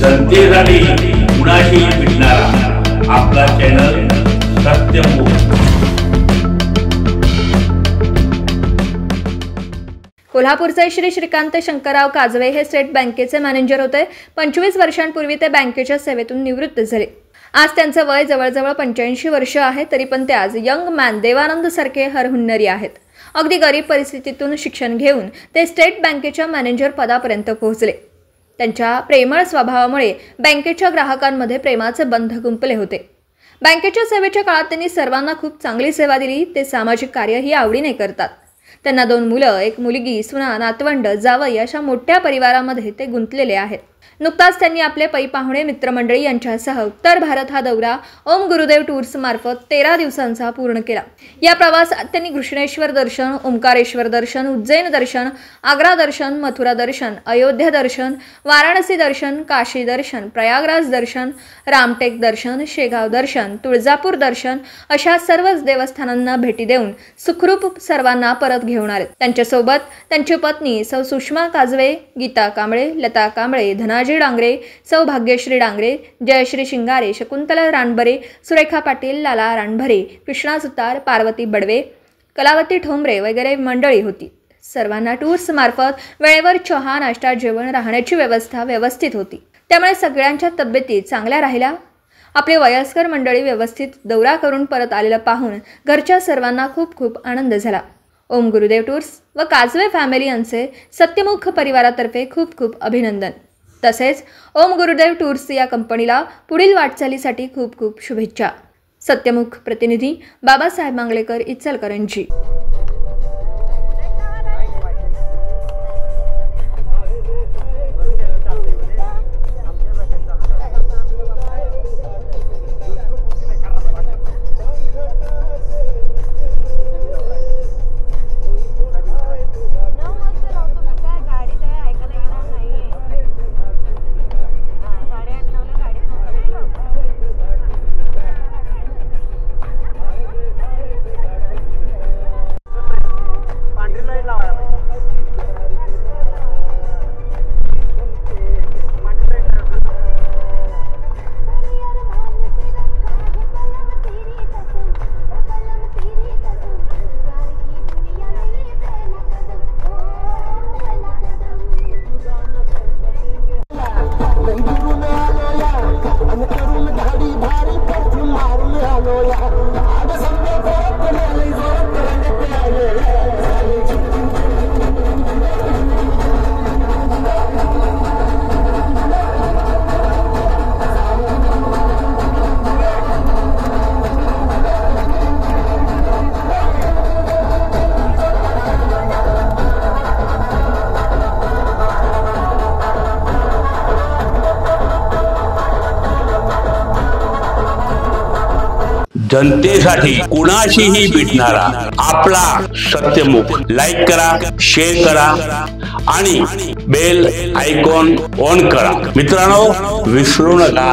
जनतेसाठी कुणाशी भेटणारा आपला चॅनल सत्यमुख। कोल्हापूरचे श्री श्रीकांत शंकरराव काजवे हे स्टेट बँकेचे मॅनेजर होते। 25 वर्षांपूर्वी ते बँकेच्या सेवेतून निवृत्त झाले। आज त्यांचे वय जवळजवळ 85 वर्ष आहे, तरी पण ते आज यंग मॅन देवानंद सारखे हरहुन्नरी आहेत। अगदी गरीब परिस्थितीतून शिक्षण घेऊन ते स्टेट बँकेच्या मॅनेजर पदापर्यंत पोहोचले। त्यांच्या प्रेमळ स्वभावामुळे बँकेच्या ग्राहकांमध्ये प्रेमाचे बंध गुंपले होते। बँकेच्या सेवेच्या काळात त्यांनी सर्वांना खूप चांगली सेवा दिली। ते सामाजिक कार्यही आवडीने करतात। त्यांना 2 मुलं, 1 मुलगी, सुना, नातवंड, जावई अशा मोठ्या परिवारामध्ये ते गुंतलेले आहेत। नुकताच त्यांनी आपले पै पाहुणे मित्रमंडळी यांच्यासह उत्तर भारत हा दौरा ओम गुरुदेव टूर्स मार्फत 13 दिवसांचा पूर्ण केला। या प्रवासात त्यांनी कृष्णेश्वर दर्शन, ओंकारेश्वर दर्शन, उज्जैन दर्शन, आग्रा दर्शन, मथुरा दर्शन, अयोध्या दर्शन, वाराणसी दर्शन, काशी दर्शन, प्रयागराज दर्शन, रामटेक दर्शन, शेगाव दर्शन, तुळजापूर दर्शन अशा सर्वच देवस्थानांना भेटी देऊन सुखरूप सर्वांना परत घेऊन आले। त्यांच्यासोबत त्यांची पत्नी सौ सुषमा काजवे, गीता कांबळे, लता कांबळे, धनाजी डांगरे, सौ भाग्यश्री डांगरे, जयश्री शिंगारे, शकुंतला रानबरे, सुरेखा पाटील, लाला रानभरे, कृष्णा सुतार, पार्वती बडवे, कलावती ठोंबरे वगैरे मंडळी होती। सर्वांना टूर्स मार्फत वेळेवर चहा, नाश्ता, जेवण, राहण्याची व्यवस्था व्यवस्थित होती। त्यामुळे सगळ्यांच्या तब्येती चांगल्या राहिल्या। आपले वयस्कर मंडळी व्यवस्थित दौरा करून परत आलेलं पाहून घरच्या सर्वांना खूप खूप आनंद झाला। ओम गुरुदेव टूर्स व काजवे फॅमिली यांचे सत्यमुख परिवारातर्फे खूप खूप अभिनंदन। तसेच ओम गुरुदेव टूर्स या कंपनीला पुढील वाटचालीसाठी खूप खूप शुभेच्छा। सत्यमुख प्रतिनिधी बाबासाहेब मांगलेकर, इचलकरंजी। जनतेसाठी कुणाशीही भेटणारा आपला सत्यमुख। लाईक करा, शेअर करा आणि बेल आयकॉन ऑन करा। मित्रांनो, विसरू नका।